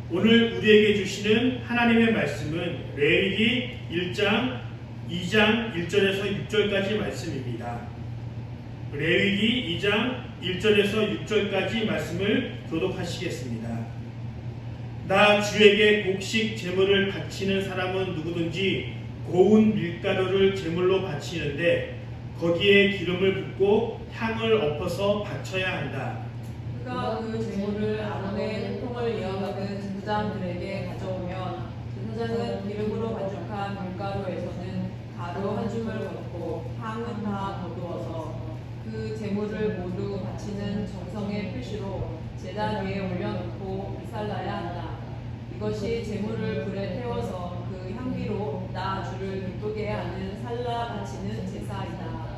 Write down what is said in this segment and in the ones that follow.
오늘 우리에게 주시는 하나님의 말씀은 레위기 1장 2장 1절에서 6절까지 말씀입니다. 레위기 2장 1절에서 6절까지 말씀을 교독하시겠습니다. 나 주에게 곡식 제물을 바치는 사람은 누구든지 고운 밀가루를 제물로 바치는데 거기에 기름을 붓고 향을 엎어서 바쳐야 한다. 그가 그 제물을 아론의 통을 이어가는 제사장들에게 가져오면 제사장은 기름으로 반죽한 밀가루에서는 가루 한 줌을 걷고 향은 다 거두어서 그 제물을 모두 바치는 정성의 표시로 제단 위에 올려놓고 살라야 한다. 이것이 제물을 불에 태워서 그 향기로 나 주를 기쁘게 하는 살라 바치는 제사이다.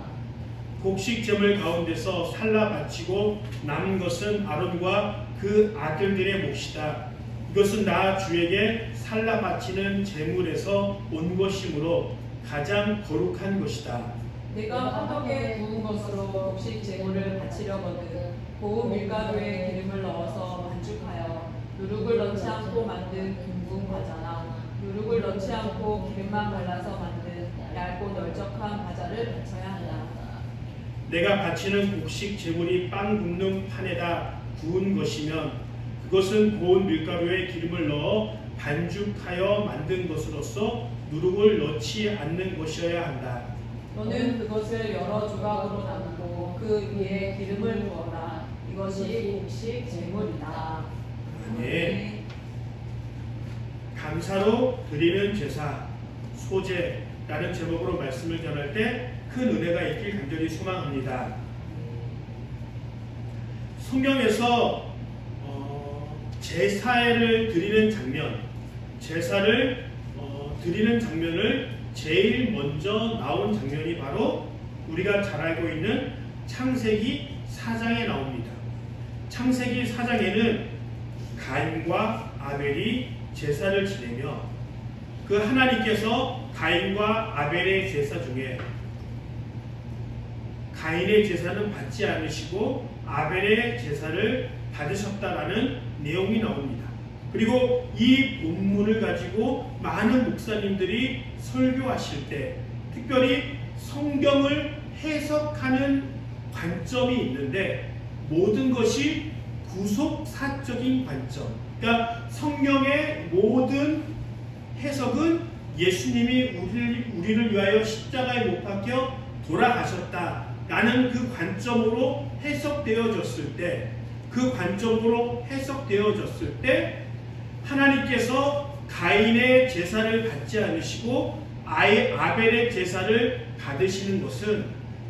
곡식 제물 가운데서 살라 바치고 남은 것은 아론과 그 아들들의 몫이다. 이것은 나 주에게 살라 바치는 제물에서 온 것이므로 가장 거룩한 것이다. 내가 화덕에 구운 것으로 곡식 제물을 바치려거든 고운 밀가루에 기름을 넣어서 반죽하여 누룩을 넣지 않고 만든 둥근 과자나 누룩을 넣지 않고 기름만 발라서 만든 얇고 널쩍한 과자를 바쳐야 한다. 내가 바치는 곡식 제물이 빵 굽는 판에다 구운 것이면 그것은 고운 밀가루에 기름을 넣어 반죽하여 만든 것으로서 누룩을 넣지 않는 것이어야 한다. 너는 그것을 여러 조각으로 나누고 그 위에 기름을 부어라. 이것이 곡식 제물이다. 아멘. 감사로 드리는 제사, 소제라는 제목으로 말씀을 전할 때 큰 은혜가 있길 간절히 소망합니다. 성경에서 제사를 드리는 장면, 제사를 드리는 장면을 제일 먼저 나온 장면이 바로 우리가 잘 알고 있는 창세기 4장에 나옵니다. 창세기 4장에는 가인과 아벨이 제사를 지내며 그 하나님께서 가인과 아벨의 제사 중에 가인의 제사는 받지 않으시고 아벨의 제사를 받으셨다라는 내용이 나옵니다. 그리고 이 본문을 가지고 많은 목사님들이 설교하실 때 특별히 성경을 해석하는 관점이 있는데 모든 것이 구속사적인 관점. 그러니까 성경의 모든 해석은 예수님이 우리를 위하여 십자가에 못 박혀 돌아가셨다라는 그 관점으로 해석되어졌을 때, 그 관점으로 해석되어졌을 때 하나님께서 가인의 제사를 받지 않으시고 아벨의 제사를 받으시는 것은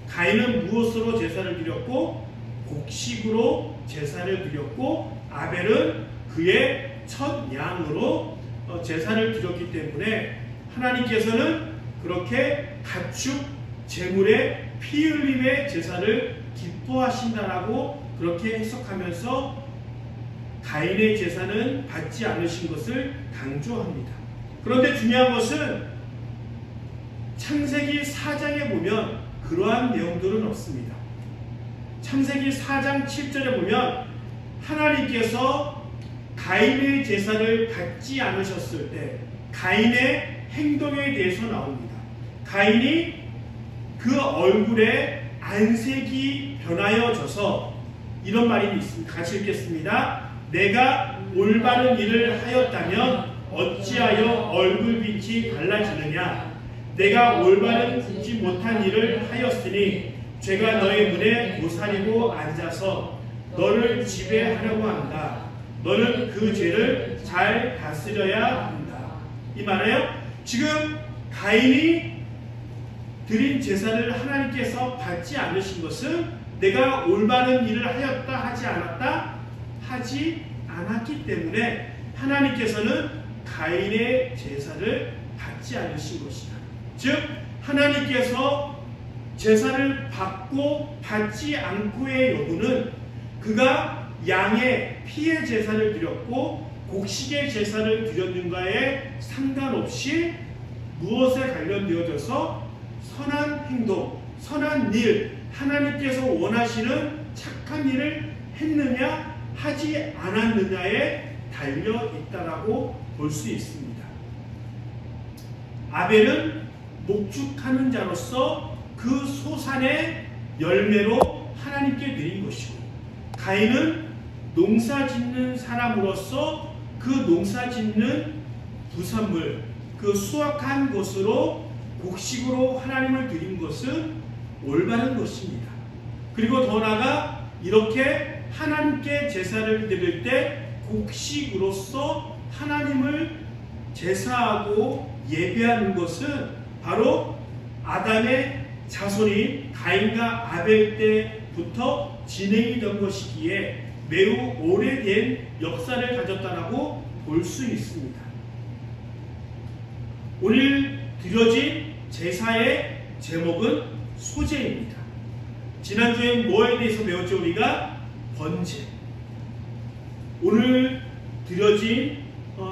가인은 무엇으로 제사를 드렸고 곡식으로 제사를 드렸고 아벨은 그의 첫 양으로 제사를 드렸기 때문에 하나님께서는 그렇게 가축 제물의 피 흘림의 제사를 기뻐하신다라고 그렇게 해석하면서 가인의 제사는 받지 않으신 것을 강조합니다. 그런데 중요한 것은 창세기 4장에 보면 그러한 내용들은 없습니다. 창세기 4장 7절에 보면 하나님께서 가인의 제사를 받지 않으셨을 때 가인의 행동에 대해서 나옵니다. 가인이 그 얼굴에 안색이 변하여져서 이런 말이 있습니다. 같이 읽겠습니다. 내가 올바른 일을 하였다면 어찌하여 얼굴빛이 달라지느냐? 내가 올바르지 못한 일을 하였으니 죄가 너의 눈에 도사리고 앉아서 너를 지배하려고 한다. 너는 그 죄를 잘 다스려야 한다. 이 말이에요. 지금 가인이 드린 제사를 하나님께서 받지 않으신 것은 내가 올바른 일을 하였다 하지 않았다 하지 않았기 때문에 하나님께서는 가인의 제사를 받지 않으신 것이다. 즉 하나님께서 제사를 받고 받지 않고의 여부는 그가 양의 피의 제사를 드렸고 곡식의 제사를 드렸는가에 상관없이 무엇에 관련되어져서 선한 행동, 선한 일, 하나님께서 원하시는 착한 일을 했느냐 하지 않았느냐에 달려 있다라고 볼 수 있습니다. 아벨은 목축하는 자로서 그 소산의 열매로 하나님께 드린 것이고, 가인은 농사 짓는 사람으로서 그 농사 짓는 부산물, 그 수확한 것으로 곡식으로 하나님을 드린 것은 올바른 것입니다. 그리고 더 나아가 이렇게 하나님께 제사를 드릴 때 곡식으로서 하나님을 제사하고 예배하는 것은 바로 아담의 자손인 가인과 아벨 때부터 진행이 된 것이기에 매우 오래된 역사를 가졌다라고 볼 수 있습니다. 오늘 드려진 제사의 제목은 소제입니다. 지난주에 뭐에 대해서 배웠죠? 우리가 번제. 오늘 드려진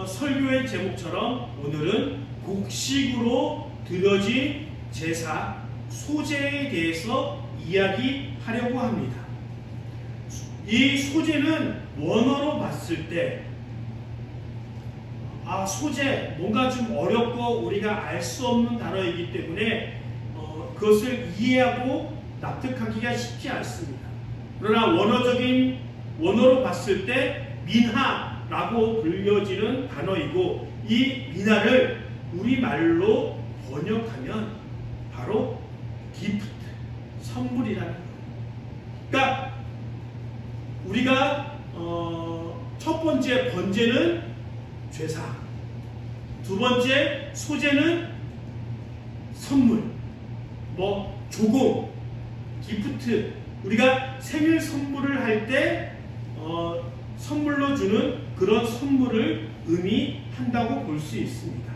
설교의 제목처럼 오늘은 곡식으로 드려진 제사 소제에 대해서 이야기하려고 합니다. 이 소제는 원어로 봤을 때 소제 뭔가 좀 어렵고 우리가 알 수 없는 단어이기 때문에 그것을 이해하고 납득하기가 쉽지 않습니다. 그러나 원어로 봤을 때 민하라고 불려지는 단어이고, 이 민하를 우리말로 번역하면 바로 기프트, 선물이라는 거예요. 그러니까 우리가 첫 번째 번제는 제사, 두 번째 소제는 선물, 조공, 기프트. 우리가 생일 선물을 할 때 선물로 주는 그런 선물을 의미한다고 볼 수 있습니다.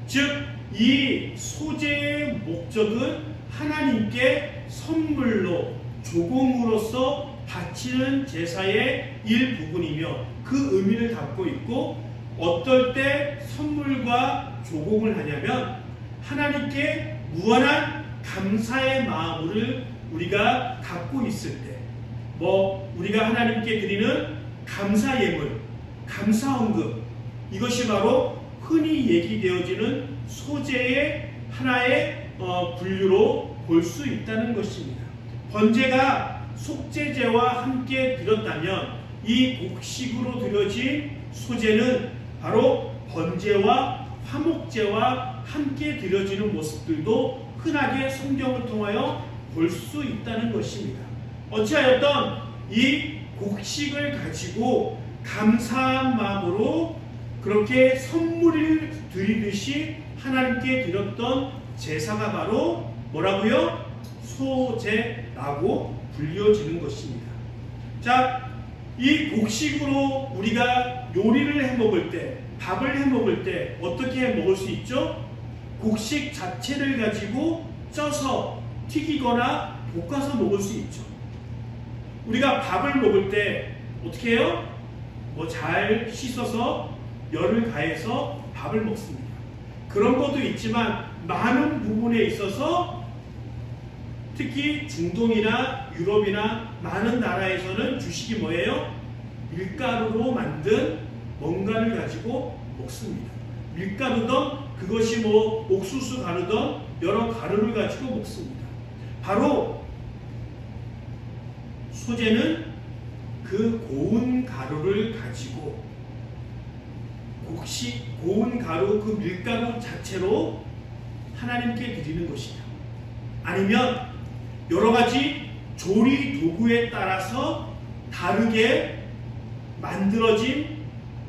즉, 이 소제의 목적은 하나님께 선물로 조공으로서 바치는 제사의 일부분이며 그 의미를 담고 있고, 어떨 때 선물과 조공을 하냐면 하나님께 무한한 감사의 마음을 우리가 갖고 있을 때, 우리가 하나님께 드리는 감사 예물, 감사 헌금, 이것이 바로 흔히 얘기되어지는 소제의 하나의 분류로 볼 수 있다는 것입니다. 번제가 속죄제와 함께 드렸다면 이 곡식으로 드려진 소제는 바로 번제와 화목제와 함께 드려지는 모습들도 흔하게 성경을 통하여 볼 수 있다는 것입니다. 어찌하였던 이 곡식을 가지고 감사한 마음으로 그렇게 선물을 드리듯이 하나님께 드렸던 제사가 바로 뭐라고요? 소제라고 불려지는 것입니다. 자, 이 곡식으로 우리가 요리를 해 먹을 때, 밥을 해 먹을 때 어떻게 해 먹을 수 있죠? 곡식 자체를 가지고 쪄서 튀기거나 볶아서 먹을 수 있죠. 우리가 밥을 먹을 때 어떻게 해요? 잘 씻어서 열을 가해서 밥을 먹습니다. 그런 것도 있지만 많은 부분에 있어서 특히 중동이나 유럽이나 많은 나라에서는 주식이 뭐예요? 밀가루로 만든 뭔가를 가지고 먹습니다. 밀가루든 그것이 옥수수 가루든 여러 가루를 가지고 먹습니다. 바로 소제는 그 고운 가루를 가지고 고운 가루, 그 밀가루 자체로 하나님께 드리는 것이다. 아니면 여러 가지 조리 도구에 따라서 다르게 만들어진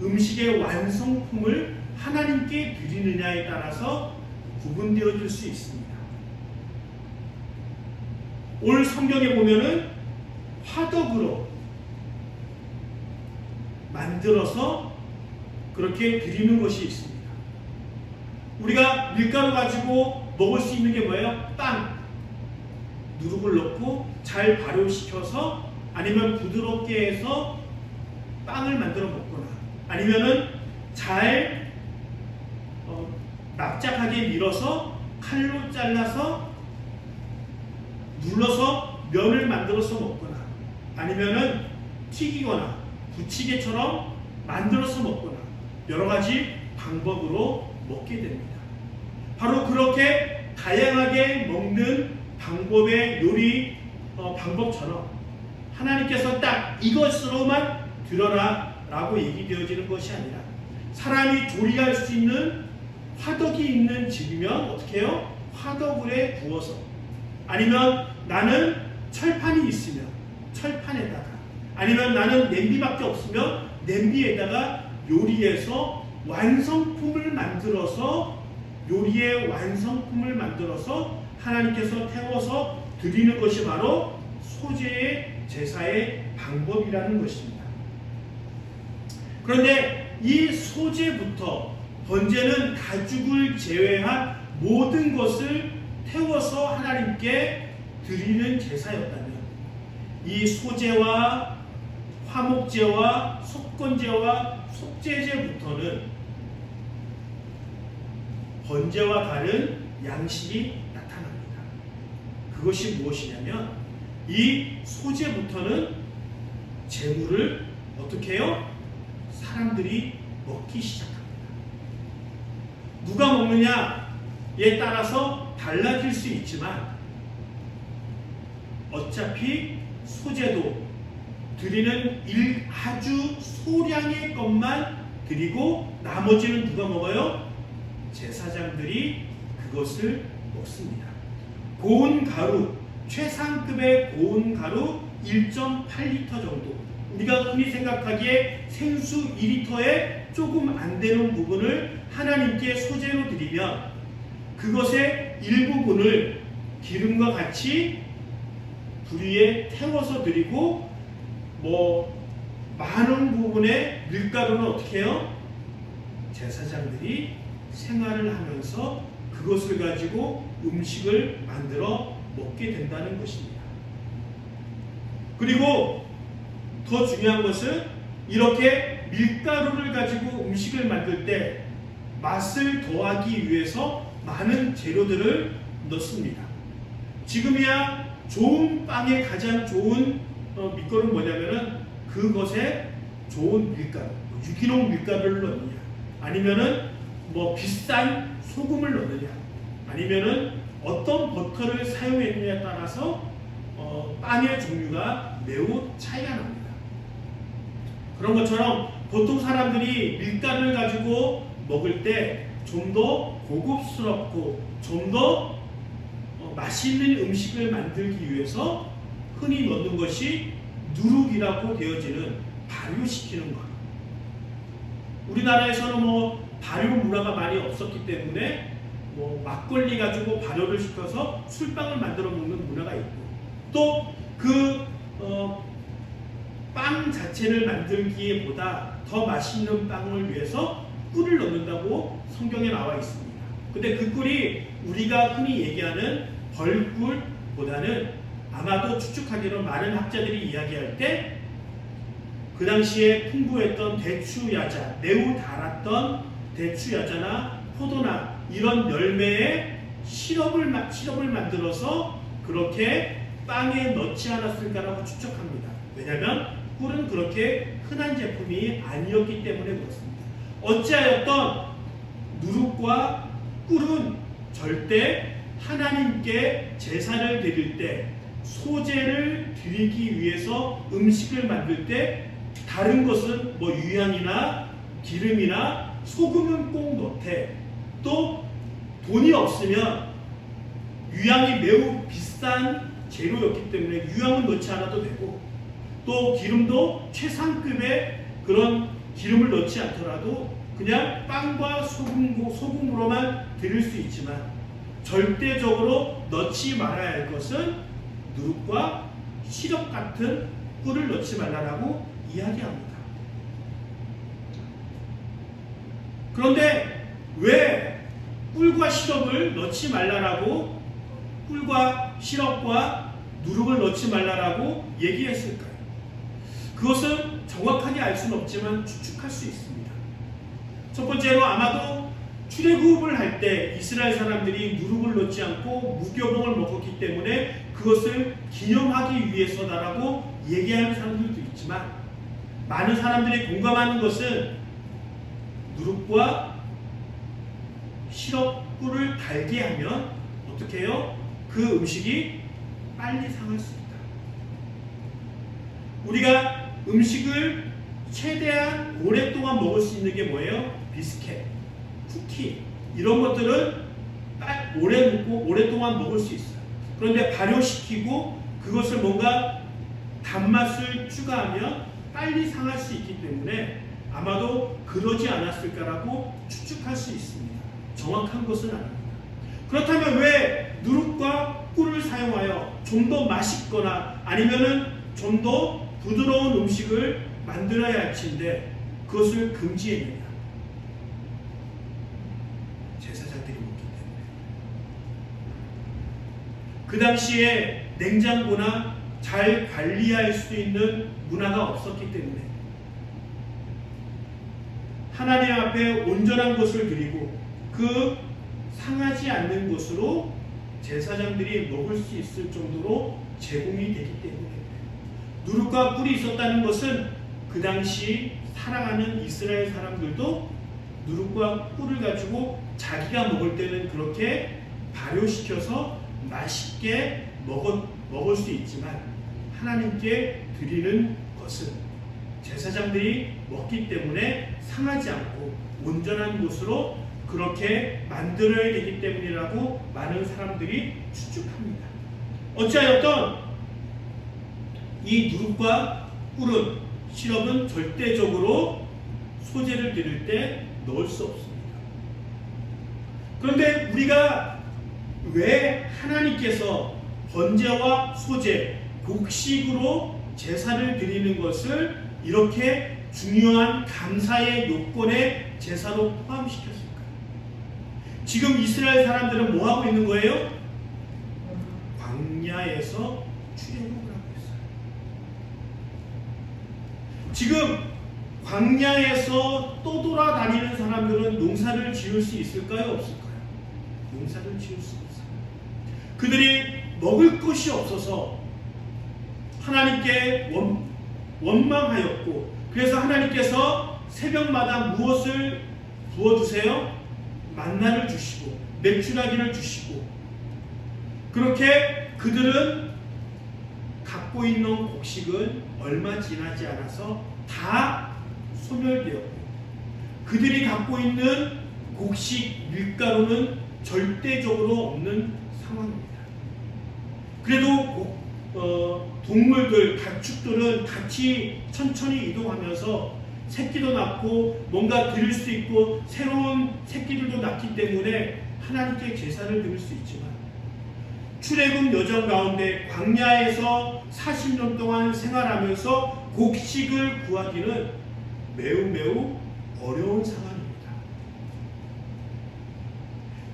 음식의 완성품을 하나님께 드리느냐에 따라서 구분되어질 수 있습니다. 오늘 성경에 보면은 화덕으로 만들어서 그렇게 드리는 것이 있습니다. 우리가 밀가루 가지고 먹을 수 있는 게 뭐예요? 빵. 누룩을 넣고 잘 발효시켜서 아니면 부드럽게 해서 빵을 만들어 먹거나 아니면은 잘 납작하게 밀어서 칼로 잘라서 눌러서 면을 만들어서 먹거나 아니면은 튀기거나 부치개처럼 만들어서 먹거나 여러 가지 방법으로 먹게 됩니다. 바로 그렇게 다양하게 먹는 방법의 요리 방법처럼 하나님께서 딱 이것으로만 들어라 라고 얘기되어지는 것이 아니라 사람이 조리할 수 있는 화덕이 있는 집이면 어떻게 해요? 화덕에 구워서, 아니면 나는 철판이 있으면 철판에다가, 아니면 나는 냄비밖에 없으면 냄비에다가 요리해서 완성품을 만들어서, 요리의 완성품을 만들어서 하나님께서 태워서 드리는 것이 바로 소제의 제사의 방법이라는 것입니다. 그런데 이 소제부터 번제는 가죽을 제외한 모든 것을 태워서 하나님께 드리는 제사였다면, 이 소제와 화목제와 속건제와 속죄제부터는 번제와 다른 양식이 나타납니다. 그것이 무엇이냐면 이 소제부터는 제물을 어떻게 해요? 사람들이 먹기 시작합니다. 누가 먹느냐에 따라서 달라질 수 있지만 어차피 소제도 드리는 아주 소량의 것만 드리고 나머지는 누가 먹어요? 제사장들이 그것을 먹습니다. 고운 가루, 최상급의 고운 가루 1.8리터 정도, 우리가 흔히 생각하기에 생수 2리터에 조금 안 되는 부분을 하나님께 소제로 드리면 그것의 일부분을 기름과 같이 불 위에 태워서 드리고, 많은 부분의 밀가루는 어떻게 해요? 제사장들이 생활을 하면서 그것을 가지고 음식을 만들어 먹게 된다는 것입니다. 그리고 더 중요한 것은 이렇게 밀가루를 가지고 음식을 만들 때 맛을 더하기 위해서 많은 재료들을 넣습니다. 지금이야 좋은 빵의 가장 좋은 밑거름은 뭐냐면은 그것에 좋은 밀가루, 유기농 밀가루를 넣느냐, 아니면은 비싼 소금을 넣느냐, 아니면은 어떤 버터를 사용했느냐에 따라서 빵의 종류가 매우 차이가 납니다. 그런 것처럼 보통 사람들이 밀가루를 가지고 먹을 때 좀 더 고급스럽고 좀 더 맛있는 음식을 만들기 위해서 흔히 넣는 것이 누룩이라고 되어지는 발효시키는 것. 우리나라에서는 발효 문화가 많이 없었기 때문에 막걸리 가지고 발효를 시켜서 술빵을 만들어 먹는 문화가 있고, 또 그 빵 자체를 만들기보다 더 맛있는 빵을 위해서 꿀을 넣는다고 성경에 나와 있습니다. 근데 그 꿀이 우리가 흔히 얘기하는 벌꿀보다는 아마도 추측하기로 많은 학자들이 이야기할 때 그 당시에 풍부했던 대추야자, 매우 달았던 대추야자나 포도나 이런 열매의 시럽을 만들어서 그렇게 빵에 넣지 않았을까라고 추측합니다. 왜냐하면 꿀은 그렇게 흔한 제품이 아니었기 때문에 그렇습니다. 어찌하였던 누룩과 꿀은 절대 하나님께 제사를 드릴 때, 소제를 드리기 위해서 음식을 만들 때 다른 것은 유향이나 기름이나 소금은 꼭 넣되, 또 돈이 없으면 유향이 매우 비싼 재료였기 때문에 유향은 넣지 않아도 되고, 또 기름도 최상급의 그런 기름을 넣지 않더라도 그냥 빵과 소금으로만 드릴 수 있지만 절대적으로 넣지 말아야 할 것은 누룩과 시럽 같은 꿀을 넣지 말라라고 이야기합니다. 그런데 왜 꿀과 시럽을 넣지 말라라고, 꿀과 시럽과 누룩을 넣지 말라라고 얘기했을까요? 그것은 정확하게 알 수는 없지만 추측할 수 있습니다. 첫 번째로 아마도 출애굽을 할 때 이스라엘 사람들이 누룩을 넣지 않고 무교봉을 먹었기 때문에 그것을 기념하기 위해서다라고 얘기하는 사람들도 있지만, 많은 사람들이 공감하는 것은 누룩과 시럽 꿀을 달게 하면 어떻게 해요? 그 음식이 빨리 상할 수 있다. 우리가 음식을 최대한 오랫동안 먹을 수 있는 게 뭐예요? 비스켓, 쿠키 이런 것들은 오래 먹고 오랫동안 먹을 수 있어요. 그런데 발효시키고 그것을 뭔가 단맛을 추가하면 빨리 상할 수 있기 때문에 아마도 그러지 않았을까라고 추측할 수 있습니다. 정확한 것은 아닙니다. 그렇다면 왜 누룩과 꿀을 사용하여 좀 더 맛있거나 아니면은 좀 더 부드러운 음식을 만들어야 할 텐데 그것을 금지했느냐? 제사장들이 먹기 때문에. 그 당시에 냉장고나 잘 관리할 수 있는 문화가 없었기 때문에 하나님 앞에 온전한 것을 드리고 그 상하지 않는 것으로 제사장들이 먹을 수 있을 정도로 제공이 되기 때문에 누룩과 꿀이 있었다는 것은 그 당시 살아가는 이스라엘 사람들도 누룩과 꿀을 가지고 자기가 먹을 때는 그렇게 발효시켜서 맛있게 먹을 수 있지만 하나님께 드리는 것은 제사장들이 먹기 때문에 상하지 않고 온전한 것으로 그렇게 만들어야 되기 때문이라고 많은 사람들이 추측합니다. 어찌하였던 이 누룩과 꿀은 시럽은 절대적으로 소재를 드릴 때 넣을 수 없습니다. 그런데 우리가 왜 하나님께서 번제와 소제, 곡식으로 제사를 드리는 것을 이렇게 중요한 감사의 요건에 제사로 포함시켰을까요? 지금 이스라엘 사람들은 뭐 하고 있는 거예요? 광야에서 출애굽을 하고 있어요. 지금 광야에서 떠돌아다니는 사람들은 농사를 지을 수 있을까요? 없을까요? 농사를 지을 수 없어요. 그들이 먹을 것이 없어서 하나님께 원망하였고 그래서 하나님께서 새벽마다 무엇을 부어주세요? 만나를 주시고 메추라기를 주시고 그렇게 그들은 갖고 있는 곡식은 얼마 지나지 않아서 다 소멸되었고 그들이 갖고 있는 곡식 밀가루는 절대적으로 없는 상황입니다. 그래도 동물들, 가축들은 같이 천천히 이동하면서 새끼도 낳고 뭔가 드릴 수 있고 새로운 새끼들도 낳기 때문에 하나님께 제사를 드릴 수 있지만 출애굽 여정 가운데 광야에서 40년 동안 생활하면서 곡식을 구하기는 매우 어려운 상황입니다.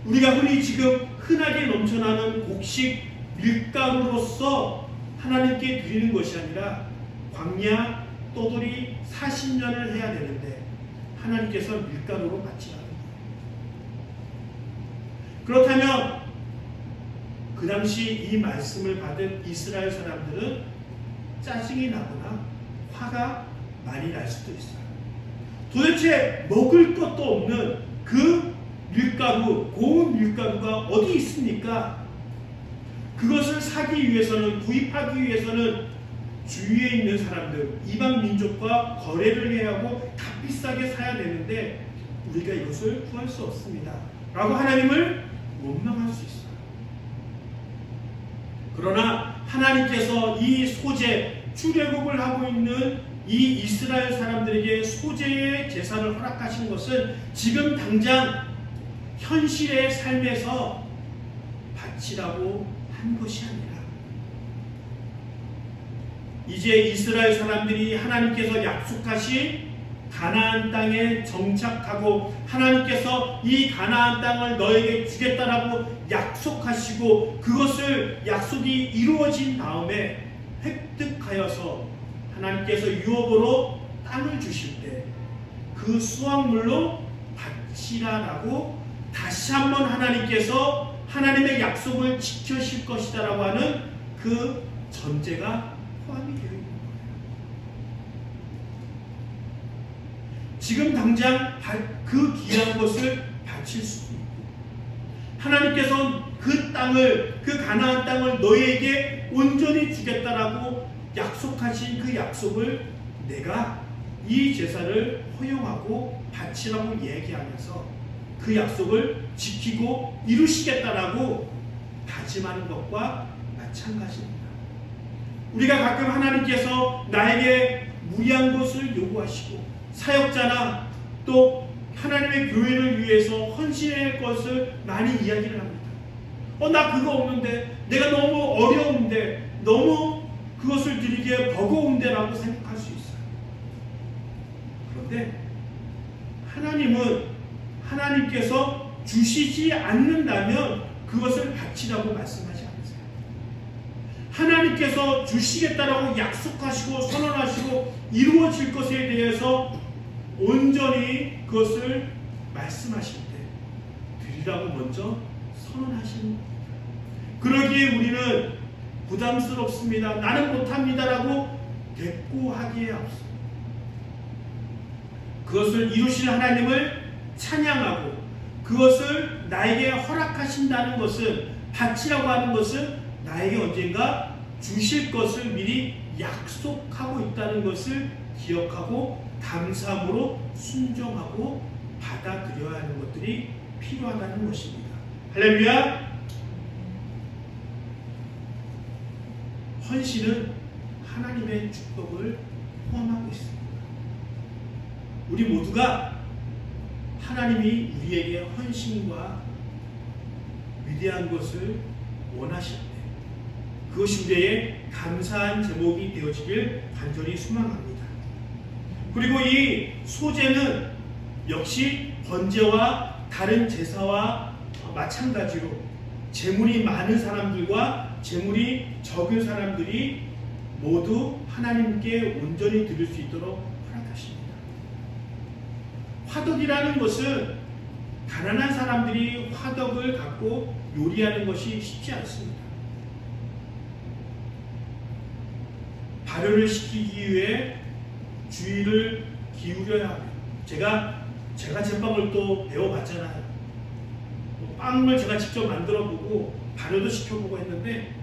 우리가 흔히 지금 흔하게 넘쳐나는 곡식 밀가루로서 하나님께 드리는 것이 아니라 광야 떠돌이 40년을 해야 되는데 하나님께서 밀가루로 받지 않는 거예요. 그렇다면 그 당시 이 말씀을 받은 이스라엘 사람들은 짜증이 나거나 화가 많이 날 수도 있어요. 도대체 먹을 것도 없는 그 밀가루, 고운 밀가루가 어디 있습니까? 그것을 사기 위해서는, 구입하기 위해서는 주위에 있는 사람들, 이방 민족과 거래를 해야 하고 값비싸게 사야 되는데 우리가 이것을 구할 수 없습니다 라고 하나님을 원망할 수 있어요. 그러나 하나님께서 이 소제, 출애굽을 하고 있는 이 이스라엘 사람들에게 소제의 제사를 허락하신 것은 지금 당장 현실의 삶에서 바치라고 한 것이 아니라 이제 이스라엘 사람들이 하나님께서 약속하신 가나안 땅에 정착하고 하나님께서 이 가나안 땅을 너에게 주겠다라고 약속하시고 그것을 약속이 이루어진 다음에 획득하여서 하나님께서 유업으로 땅을 주실 때 그 수확물로 바치라라고 다시 한번 하나님께서 하나님의 약속을 지켜실 것이다라고 하는 그 전제가 포함이 되어 있는 거예요. 지금 당장 그 귀한 것을 바칠 수도 있고, 하나님께서 그 땅을, 그 가나안 땅을 너희에게 온전히 주겠다라고 약속하신 그 약속을 내가 이 제사를 허용하고 바치라고 얘기하면서 그 약속을 지키고 이루시겠다라고 다짐하는 것과 마찬가지입니다. 우리가 가끔 하나님께서 나에게 무리한 것을 요구하시고 사역자나 또 하나님의 교회를 위해서 헌신할 것을 많이 이야기를 합니다. 나 그거 없는데, 내가 너무 어려운데, 너무 그것을 드리기에 버거운데 라고 생각할 수 있어요. 그런데 하나님께서 주시지 않는다면 그것을 바치라고 말씀하지 않으세요. 하나님께서 주시겠다라고 약속하시고 선언하시고 이루어질 것에 대해서 온전히 그것을 말씀하실 때 드리라고 먼저 선언하시는 겁니다. 그러기에 우리는 부담스럽습니다, 나는 못합니다라고 대꾸하기에 앞서 그것을 이루시는 하나님을 찬양하고 그것을 나에게 허락하신다는 것은, 바치라고 하는 것은 나에게 언젠가 주실 것을 미리 약속하고 있다는 것을 기억하고 감사함으로 순종하고 받아들여야 하는 것들이 필요하다는 것입니다. 할렐루야! 헌신은 하나님의 축복을 포함하고 있습니다. 우리 모두가 하나님이 우리에게 헌신과 위대한 것을 원하실 때 그것이 우리의 감사한 제목이 되어지길 간절히 소망합니다. 그리고 이 소제는 역시 번제와 다른 제사와 마찬가지로 재물이 많은 사람들과 재물이 적은 사람들이 모두 하나님께 온전히 드릴 수 있도록 허락하십니다. 화덕이라는 것은 가난한 사람들이 화덕을 갖고 요리하는 것이 쉽지 않습니다. 발효를 시키기 위해 주의를 기울여야 합니다. 제가 제빵을 또 배워봤잖아요. 빵을 제가 직접 만들어보고 발효도 시켜보고 했는데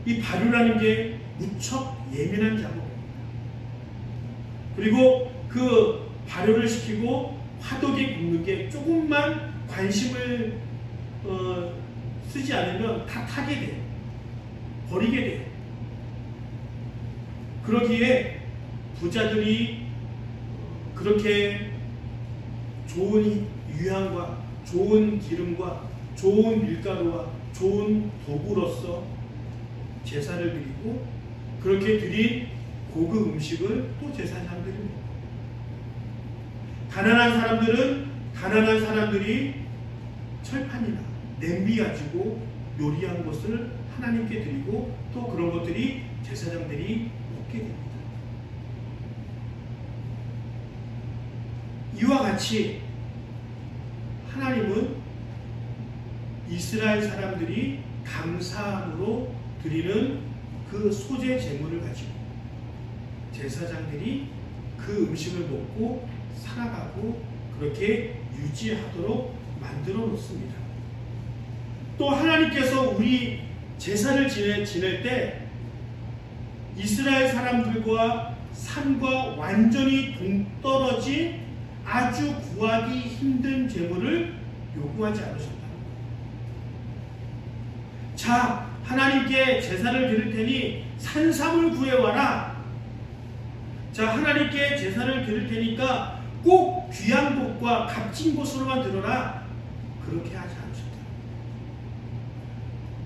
이 발효라는 게 무척 예민한 작업입니다. 그리고 그 발효를 시키고 화덕에 굽는 게 조금만 관심을 쓰지 않으면 다 타게 돼요. 버리게 돼요. 그러기에 부자들이 그렇게 좋은 유향과 좋은 기름과 좋은 밀가루와 좋은 도구로서 제사를 드리고 그렇게 드린 고급 음식을 또 제사장들이 먹고, 가난한 사람들이 철판이나 냄비 가지고 요리한 것을 하나님께 드리고 또 그런 것들이 제사장들이 먹게 됩니다. 이와 같이 하나님은 이스라엘 사람들이 감사함으로 드리는 그 소제 제물을 가지고 제사장들이 그 음식을 먹고 살아가고 그렇게 유지하도록 만들어 놓습니다. 또 하나님께서 우리 제사를 지낼 때 이스라엘 사람들과 삶과 완전히 동떨어진 아주 구하기 힘든 제물을 요구하지 않으셨다는 거예요. 자, 하나님께 제사를 드릴 테니 산삼을 구해와라. 자, 하나님께 제사를 드릴 테니까 꼭 귀한 곳과 값진 곳으로만 들어라. 그렇게 하지 않으셨다.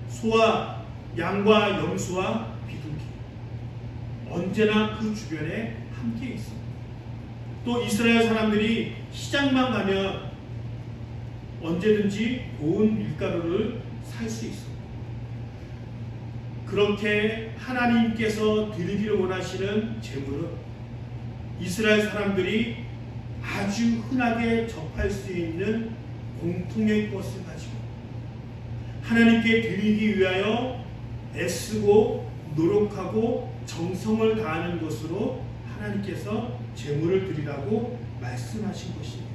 소와 양과 염소와 비둘기 언제나 그 주변에 함께 있습니다. 또 이스라엘 사람들이 시장만 가면 언제든지 고운 밀가루를 살 수 있습니다. 그렇게 하나님께서 드리기를 원하시는 제물은 이스라엘 사람들이 아주 흔하게 접할 수 있는 공통의 것을 가지고 하나님께 드리기 위하여 애쓰고 노력하고 정성을 다하는 것으로 하나님께서 제물을 드리라고 말씀하신 것입니다.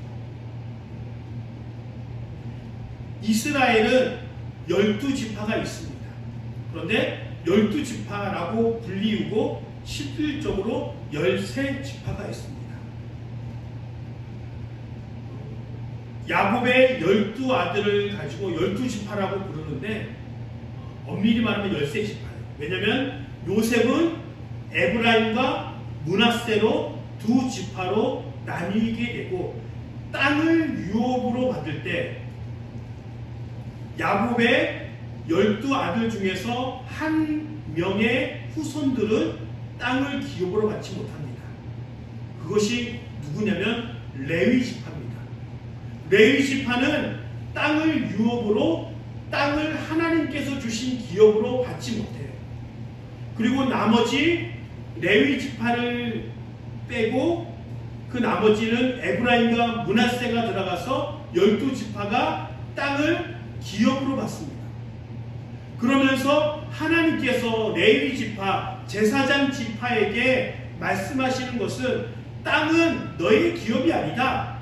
이스라엘은 12지파가 있습니다. 그런데 12지파라고 불리우고 실질적으로 13지파가 있습니다. 야곱의 12아들을 가지고 12지파라고 부르는데 엄밀히 말하면 13지파예요. 왜냐하면 요셉은 에브라임과 므낫세로 두 지파로 나뉘게 되고 땅을 유업으로 받을 때 야곱의 12아들 중에서 한 명의 후손들은 땅을 기업으로 받지 못합니다. 그것이 누구냐면 레위 지파입니다. 레위 지파는 땅을 유업으로 땅을 하나님께서 주신 기업으로 받지 못해요. 그리고 나머지 레위 지파를 빼고 그 나머지는 에브라임과 므낫세가 들어가서 12지파가 땅을 기업으로 받습니다. 그러면서 하나님께서 레위 지파, 제사장 지파에게 말씀하시는 것은 땅은 너의 기업이 아니다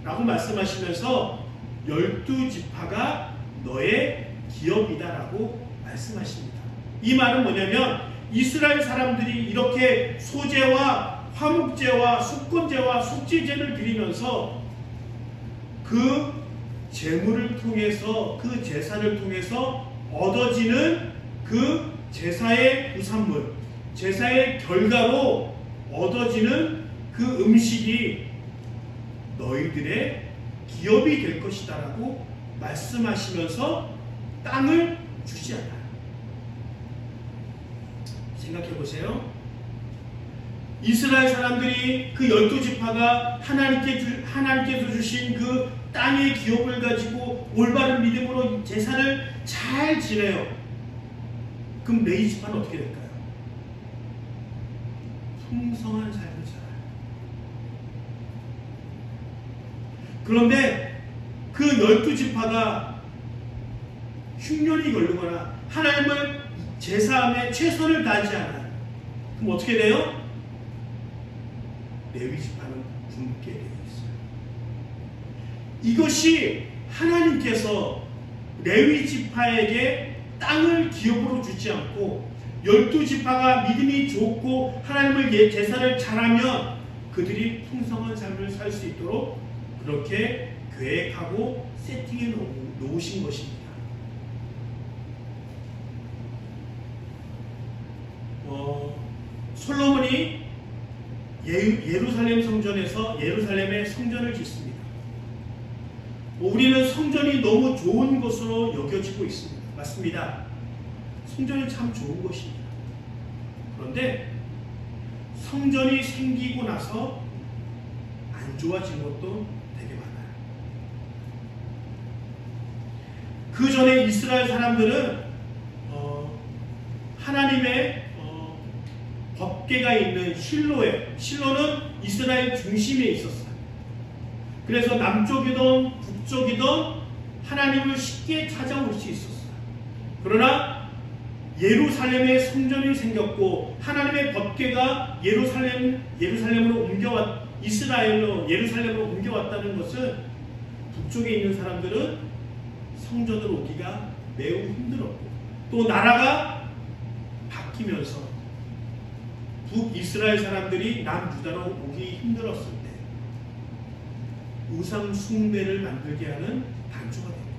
라고 말씀하시면서 12지파가 너의 기업이다 라고 말씀하십니다. 이 말은 뭐냐면 이스라엘 사람들이 이렇게 소제와 화목제와 속건제와 속죄제를 드리면서 그 제물을 통해서 그 제사를 통해서 얻어지는 그 제사의 부산물, 제사의 결과로 얻어지는 그 음식이 너희들의 기업이 될 것이다 라고 말씀하시면서 땅을 주지 않아요. 생각해 보세요. 이스라엘 사람들이 그 12지파가 하나님께서 주신 그 땅의 기업을 가지고 올바른 믿음으로 제사를 잘 지내요. 그럼 레위 지파는 어떻게 될까요? 풍성한 삶을 살아요. 그런데 그 12지파가 흉년이 걸리거나 하나님을 제사함에 최선을 다하지 않아요. 그럼 어떻게 돼요? 레위 지파는 굶게 되어 있어요. 이것이 하나님께서 레위 지파에게 땅을 기업으로 주지 않고 12지파가 믿음이 좋고 하나님을 제사를 잘하면 그들이 풍성한 삶을 살 수 있도록 그렇게 계획하고 세팅해 놓으신 것입니다. 솔로몬이 예루살렘 성전에서 예루살렘의 성전을 짓습니다. 우리는 성전이 너무 좋은 것으로 여겨지고 있습니다. 맞습니다. 성전이 참 좋은 것입니다. 그런데 성전이 생기고 나서 안 좋아진 것도 되게 많아요. 그 전에 이스라엘 사람들은 하나님의 법궤가 있는 실로는 이스라엘 중심에 있었어요. 그래서 남쪽이든 북쪽이든 하나님을 쉽게 찾아올 수 있었어요. 그러나 예루살렘에 성전이 생겼고 하나님의 법궤가 예루살렘으로 예루살렘으로 옮겨왔다는 것은 북쪽에 있는 사람들은 성전으로 오기가 매우 힘들었고 또 나라가 바뀌면서 북이스라엘 사람들이 남유다로 오기 힘들었을 때 우상 숭배를 만들게 하는 단초가 된 거예요.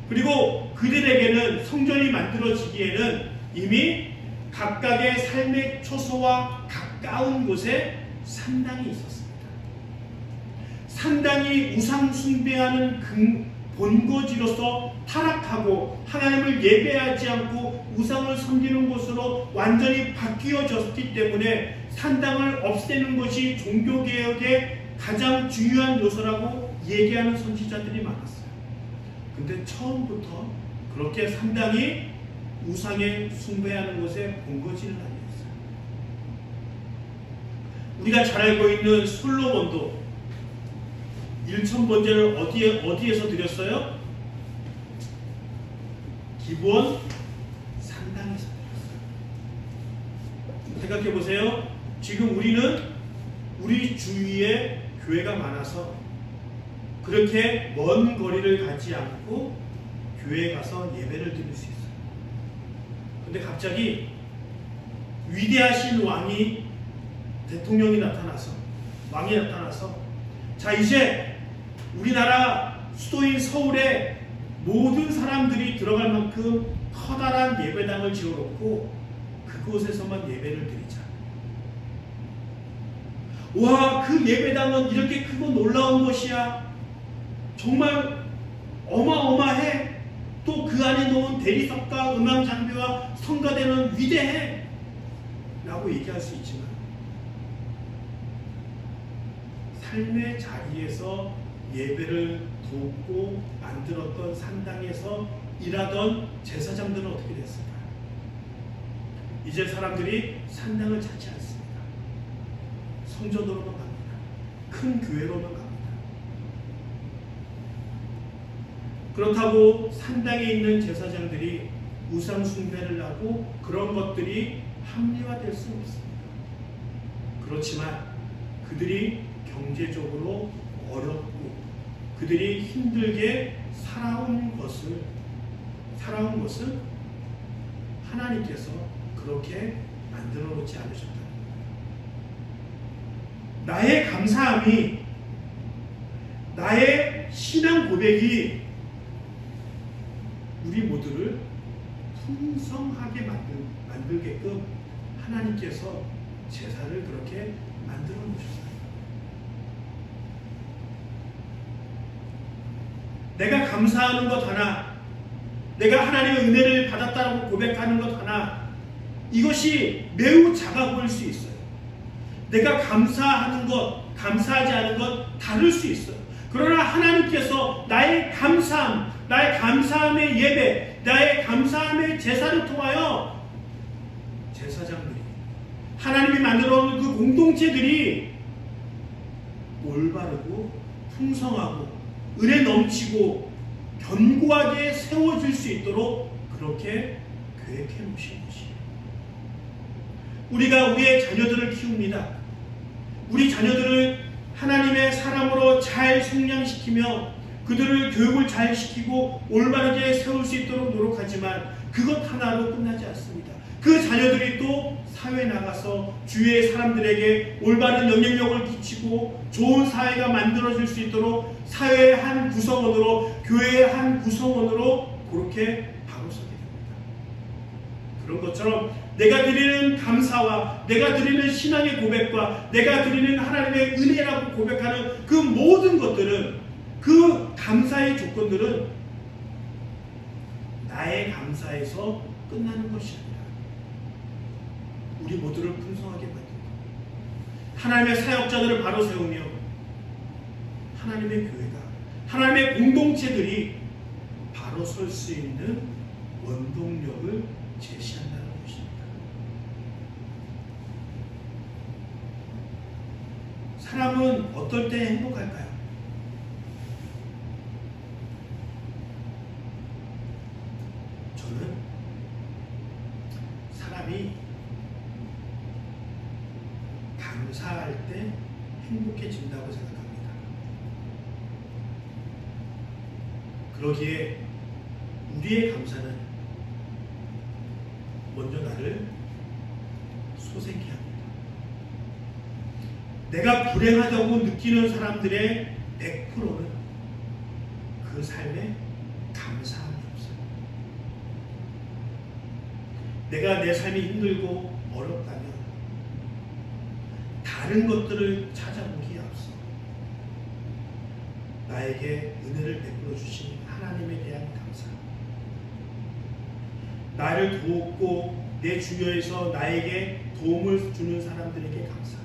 그리고 그들에게는 성전이 만들어지기에는 이미 각각의 삶의 초소와 가까운 곳에 산당이 있었습니다. 산당이 우상 숭배하는 본거지로서 타락하고 하나님을 예배하지 않고 우상을 섬기는 곳으로 완전히 바뀌어졌기 때문에 산당을 없애는 것이 종교개혁의 가장 중요한 요소라고 얘기하는 선지자들이 많았어요. 근데 처음부터 그렇게 산당이 우상에 숭배하는 곳에 본거지는 아니었어요. 우리가 잘 알고 있는 솔로몬도 1000번제를 어디에서 드렸어요? 기본 산당에서 드렸어요. 생각해 보세요. 지금 우리는 우리 주위에 교회가 많아서 그렇게 먼 거리를 가지 않고 교회에 가서 예배를 드릴 수 있어요. 근데 갑자기 위대하신 왕이 대통령이 나타나서 왕이 나타나서 자 이제 우리나라 수도인 서울에 모든 사람들이 들어갈 만큼 커다란 예배당을 지어놓고 그곳에서만 예배를 드리자. 와, 그 예배당은 이렇게 크고 놀라운 것이야. 정말 어마어마해. 또 그 안에 놓은 대리석과 음향 장비와 성가대는 위대해. 라고 얘기할 수 있지만 삶의 자리에서 예배를 돕고 만들었던 산당에서 일하던 제사장들은 어떻게 됐을까요? 이제 사람들이 산당을 찾지 않습니다. 성전으로만 갑니다. 큰 교회로만 갑니다. 그렇다고 산당에 있는 제사장들이 우상 숭배를 하고 그런 것들이 합리화될 수는 없습니다. 그렇지만 그들이 경제적으로 어렵고 그들이 힘들게 살아온 것을 하나님께서 그렇게 만들어 놓지 않으셨다. 나의 감사함이, 나의 신앙 고백이 우리 모두를 풍성하게 만들게끔 하나님께서 제사를 그렇게 만들어 놓으셨다. 내가 감사하는 것 하나, 내가 하나님의 은혜를 받았다고 고백하는 것 하나, 이것이 매우 작아 보일 수 있어요. 내가 감사하는 것, 감사하지 않은 것 다를 수 있어요. 그러나 하나님께서 나의 감사함, 나의 감사함의 예배, 나의 감사함의 제사를 통하여 제사장들이, 하나님이 만들어 놓은 그 공동체들이 올바르고 풍성하고 은혜 넘치고 견고하게 세워질 수 있도록 그렇게 계획해 놓으신 것이에요. 우리가 우리의 자녀들을 키웁니다. 우리 자녀들을 하나님의 사람으로 잘 성장시키며 그들을 교육을 잘 시키고 올바르게 세울 수 있도록 노력하지만 그것 하나로 끝나지 않습니다. 그 자녀들이 또 사회에 나가서 주위의 사람들에게 올바른 영향력을 끼치고 좋은 사회가 만들어질 수 있도록 사회의 한 구성원으로, 교회의 한 구성원으로 그렇게 바로 서게 됩니다. 그런 것처럼 내가 드리는 감사와 내가 드리는 신앙의 고백과 내가 드리는 하나님의 은혜라고 고백하는 그 모든 것들은, 그 감사의 조건들은 나의 감사에서 끝나는 것이 아니라 우리 모두를 풍성하게 만들고 하나님의 사역자들을 바로 세우며 하나님의 교회가, 하나님의 공동체들이 바로 설 수 있는 원동력을 제시한다는 것입니다. 사람은 어떨 때 행복할까요? 저는 사람이 감사할 때 행복해진다고 생각합니다. 그러기에 우리의 감사는 먼저 나를 소생케 합니다. 내가 불행하다고 느끼는 사람들의 100%는 그 삶에 감사함이 없어요. 내가 내 삶이 힘들고 어렵다면 다른 것들을 찾아보기에 앞서 나에게 은혜를 베풀어 주신 하나님에 대한 감사, 나를 돕고 내 주변에서 나에게 도움을 주는 사람들에게 감사,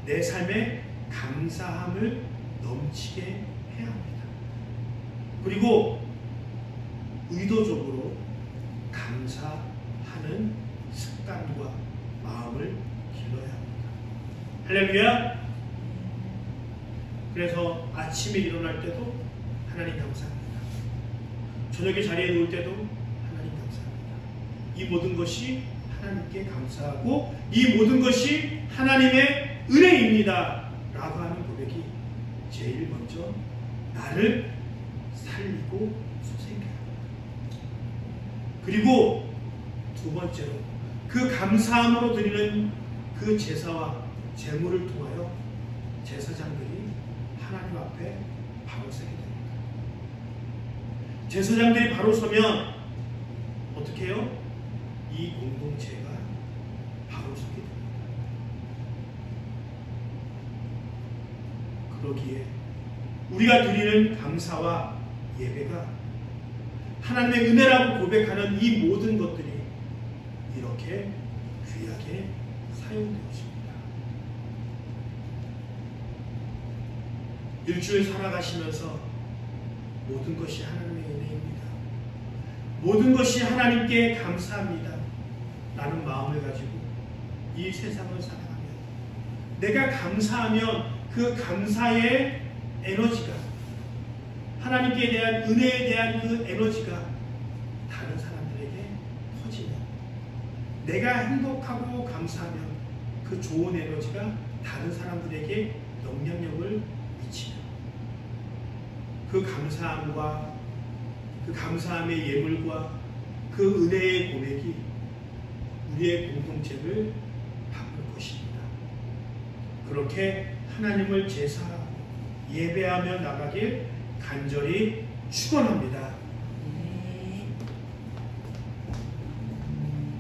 내 삶에 감사함을 넘치게 해야 합니다. 그리고 의도적으로 감사하는 습관과 마음을 길러야 합니다. 할렐루야. 그래서 아침에 일어날 때도 하나님 감사합니다. 저녁에 자리에 누울 때도 하나님 감사합니다. 이 모든 것이 하나님께 감사하고 이 모든 것이 하나님의 은혜입니다 라고 하는 고백이 제일 먼저 나를 살리고 소생해요. 그리고 두 번째로 그 감사함으로 드리는 그 제사와 제물을 통하여 제사장들이 하나님 앞에 바로 서게 됩니다. 제사장들이 바로 서면 어떻게 해요? 이 공동체가 바로 서게 됩니다. 그러기에 우리가 드리는 감사와 예배가 하나님의 은혜라고 고백하는 이 모든 것들이 이렇게 귀하게 사용되었습니다. 일주일 살아가시면서 모든 것이 하나님의 은혜입니다. 모든 것이 하나님께 감사합니다 라는 마음을 가지고 이 세상을 살아가면 내가 감사하면 그 감사의 에너지가 하나님께 대한 은혜에 대한 그 에너지가 다른 사람들에게 퍼지면 내가 행복하고 감사하면 그 좋은 에너지가 다른 사람들에게 영향력을 미치며 그 감사함과 그 감사함의 예물과 그 은혜의 고백이 우리의 공동체를 바꿀 것입니다. 그렇게 하나님을 제사하고 예배하며 나가길 간절히 축원합니다.